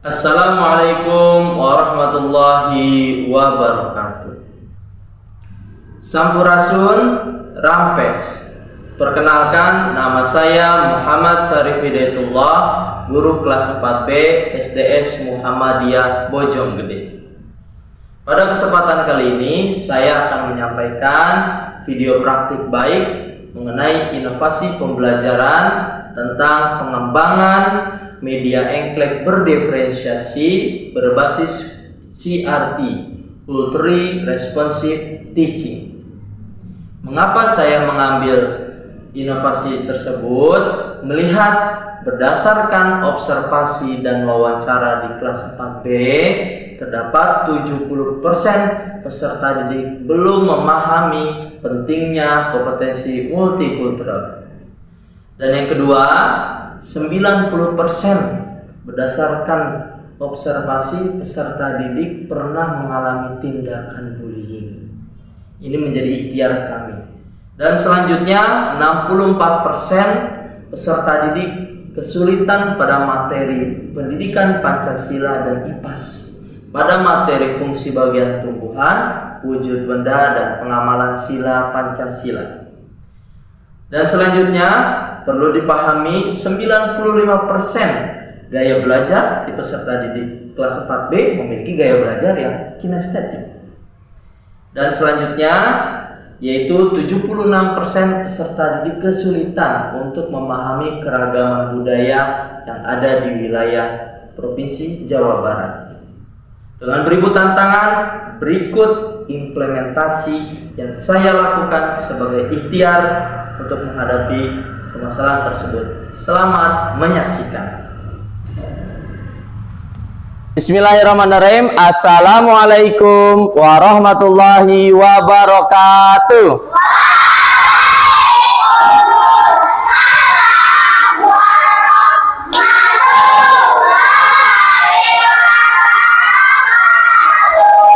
Assalamualaikum warahmatullahi wabarakatuh. Sampurasun Rampes. Perkenalkan, nama saya Muhammad Syarif Hidayatullah, guru kelas 4B SDS Muhammadiyah Bojonggede. Pada kesempatan kali ini saya akan menyampaikan video praktik baik mengenai inovasi pembelajaran tentang pengembangan media engklek berdiferensiasi berbasis CRT, Culturally Responsive Teaching. Mengapa saya mengambil inovasi tersebut? Melihat berdasarkan observasi dan wawancara di kelas 4B, terdapat 70% peserta didik belum memahami pentingnya kompetensi multikultural. Dan yang kedua, 90% berdasarkan observasi peserta didik pernah mengalami tindakan bullying. Ini menjadi ikhtiar kami. Dan selanjutnya 64% peserta didik kesulitan pada materi pendidikan Pancasila dan IPAS, pada materi fungsi bagian tumbuhan, wujud benda, dan pengamalan sila Pancasila. Dan selanjutnya perlu dipahami 95% gaya belajar di peserta didik kelas 4B memiliki gaya belajar yang kinestetik. Dan selanjutnya yaitu 76% peserta didik kesulitan untuk memahami keragaman budaya yang ada di wilayah Provinsi Jawa Barat. Dengan beribu tantangan, berikut implementasi yang saya lakukan sebagai ikhtiar untuk menghadapi permasalahan tersebut. Selamat menyaksikan. Bismillahirrahmanirrahim. Assalamualaikum warahmatullahi wabarakatuh.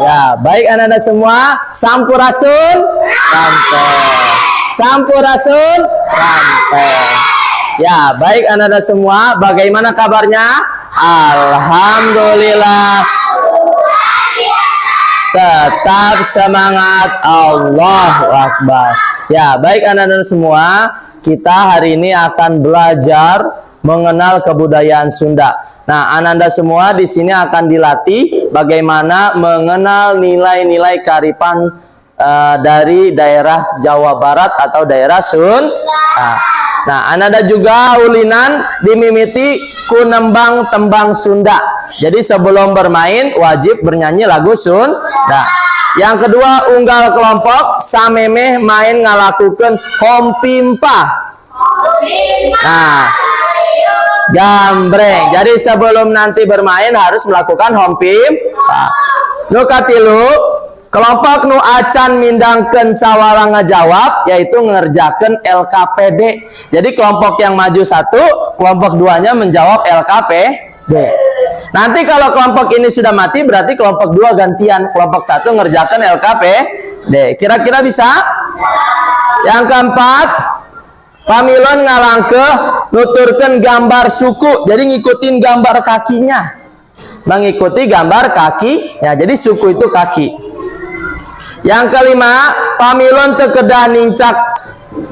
Ya, baik anak-anak semua, sampurasun, rampes. Sampurasun, rampes. Ya, baik anak-anak semua, bagaimana kabarnya? Alhamdulillah. Tetap semangat, Allahu Akbar. Ya, baik anak-anak semua, kita hari ini akan belajar mengenal kebudayaan Sunda. Nah, anak-anak semua di sini akan dilatih bagaimana mengenal nilai-nilai kearifan dari daerah Jawa Barat atau daerah Sunda. Nah, anak-anak juga ulinan dimimiti kunembang tembang Sunda. Jadi sebelum bermain wajib bernyanyi lagu Sunda. Yang kedua, unggal kelompok samemeh main ngalakukeun hompimpa. Nah, gambreng. Jadi sebelum nanti bermain harus melakukan hompimpa. Nu katilu, kelompok nu acan mindangkeun sawara ngajawab, yaitu ngerjakeun LKPD. Jadi kelompok yang maju satu, kelompok duanya menjawab LKPD. Nanti kalau kelompok ini sudah mati, berarti kelompok dua gantian. Kelompok satu ngerjakan LKPD. Kira-kira bisa? Yang keempat, pamilon ngalangkeh nuturkeun gambar suku. Jadi ngikutin gambar kakinya. Mengikuti gambar kaki. Ya, jadi suku itu kaki. Yang kelima, pamilon teu kedah nincak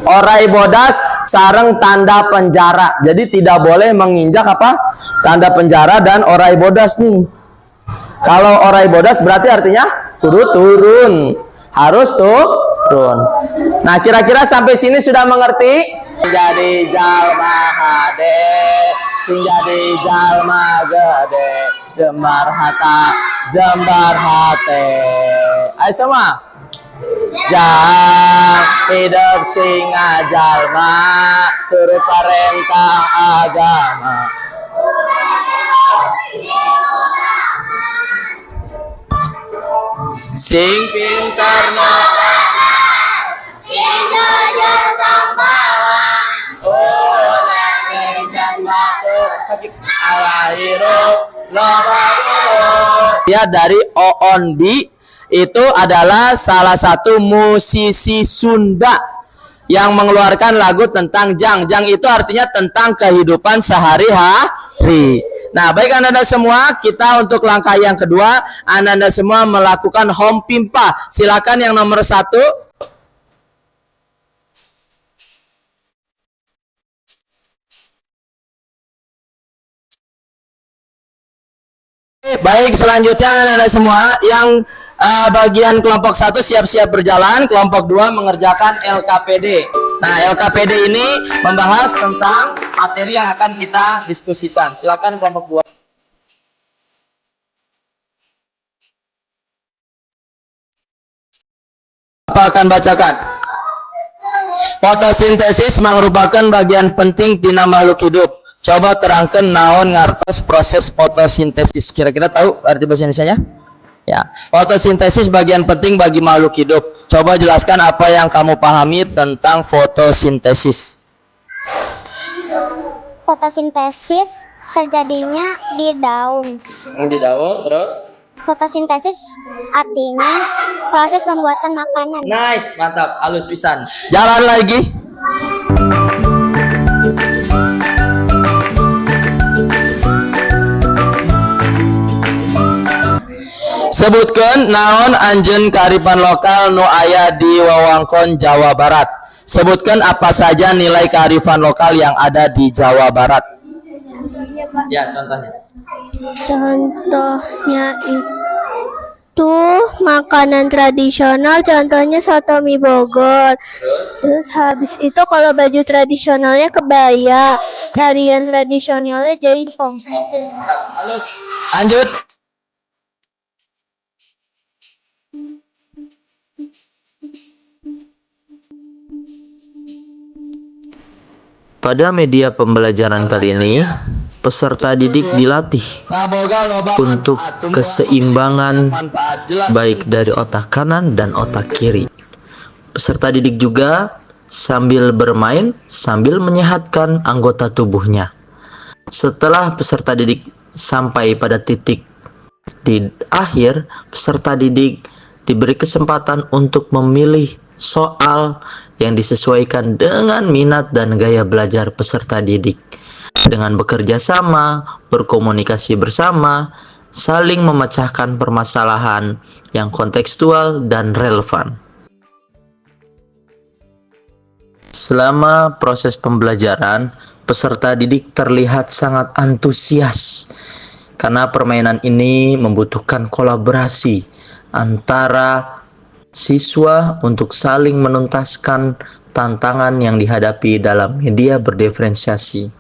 orai bodas sareng tanda penjara. Jadi tidak boleh menginjak apa? Tanda penjara dan orai bodas nih. Kalau orai bodas berarti artinya kudu turun. Harus turun. Nah, kira-kira sampai sini sudah mengerti? Jadi jalma hade, sing jadi jalma gede, jembar hata, jembar hate. Ayo semua. Jang hidup sing jalma, turut perintah agama. Sing pintar na, sing jujur tambawa, ulang ngejan batu, alahiru, loba. Ya, dari Oon Bi itu adalah salah satu musisi Sunda yang mengeluarkan lagu tentang Jang. Jang itu artinya tentang kehidupan sehari-hari. Nah, baik Anda semua, kita untuk langkah yang kedua, Anda semua melakukan home pimpa. Silakan yang nomor 1. Baik, selanjutnya Anda semua yang bagian kelompok 1 siap-siap berjalan, kelompok 2 mengerjakan LKPD. Nah, LKPD ini membahas tentang materi yang akan kita diskusikan. Silakan kelompok 2. Apa akan bacakan? Fotosintesis merupakan bagian penting tina makhluk hidup. Coba terangkan naon ngartos proses fotosintesis. Kira-kira tahu arti bahasa Indonesianya? Ya, fotosintesis bagian penting bagi makhluk hidup. Coba jelaskan apa yang kamu pahami tentang fotosintesis. Fotosintesis terjadinya di daun. Di daun, terus? Fotosintesis artinya proses pembuatan makanan. Nice, mantap, halus pisan. Jalan lagi. Sebutkan naon anjeun kearifan lokal nu aya di wewengkon Jawa Barat. Sebutkan apa saja nilai kearifan lokal yang ada di Jawa Barat. Ya, contohnya. Contohnya itu makanan tradisional, contohnya soto mie Bogor. Terus habis itu kalau baju tradisionalnya kebaya, tarian tradisionalnya jaipong. Halus. Lanjut. Pada media pembelajaran kali ini, peserta didik dilatih untuk keseimbangan baik dari otak kanan dan otak kiri. Peserta didik juga sambil bermain, sambil menyehatkan anggota tubuhnya. Setelah peserta didik sampai pada titik di akhir, peserta didik diberi kesempatan untuk memilih soal yang disesuaikan dengan minat dan gaya belajar peserta didik. Dengan bekerja sama, berkomunikasi bersama, saling memecahkan permasalahan yang kontekstual dan relevan. Selama proses pembelajaran, peserta didik terlihat sangat antusias karena permainan ini membutuhkan kolaborasi antara siswa untuk saling menuntaskan tantangan yang dihadapi dalam media berdiferensiasi.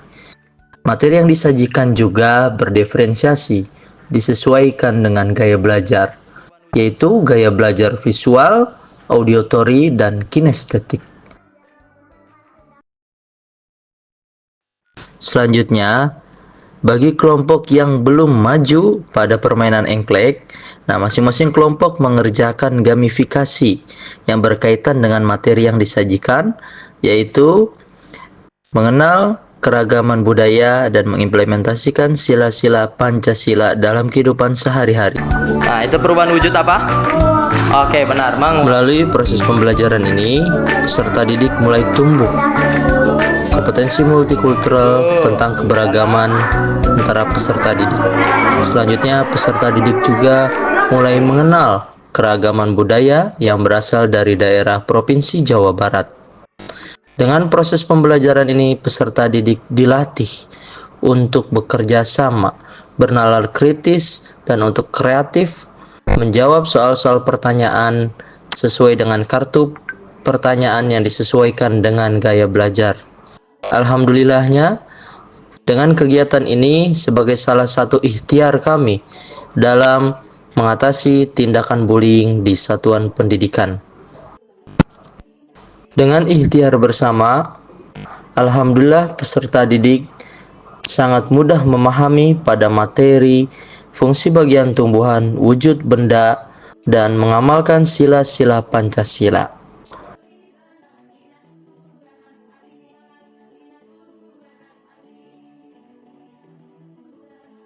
Materi yang disajikan juga berdiferensiasi, disesuaikan dengan gaya belajar, yaitu gaya belajar visual, auditory, dan kinestetik. Selanjutnya, bagi kelompok yang belum maju pada permainan engklek, nah masing-masing kelompok mengerjakan gamifikasi yang berkaitan dengan materi yang disajikan, yaitu mengenal keragaman budaya dan mengimplementasikan sila-sila Pancasila dalam kehidupan sehari-hari. Nah, itu perubahan wujud apa? Oke, benar. Melalui proses pembelajaran ini, peserta didik mulai tumbuh kompetensi multikultural tentang keberagaman antara peserta didik. Selanjutnya, peserta didik juga mulai mengenal keragaman budaya yang berasal dari daerah Provinsi Jawa Barat. Dengan proses pembelajaran ini, peserta didik dilatih untuk bekerja sama, bernalar kritis, dan untuk kreatif, menjawab soal-soal pertanyaan sesuai dengan kartu pertanyaan yang disesuaikan dengan gaya belajar. Alhamdulillahnya, dengan kegiatan ini sebagai salah satu ikhtiar kami dalam mengatasi tindakan bullying di satuan pendidikan. Dengan ikhtiar bersama, alhamdulillah peserta didik sangat mudah memahami pada materi, fungsi bagian tumbuhan, wujud benda, dan mengamalkan sila-sila Pancasila.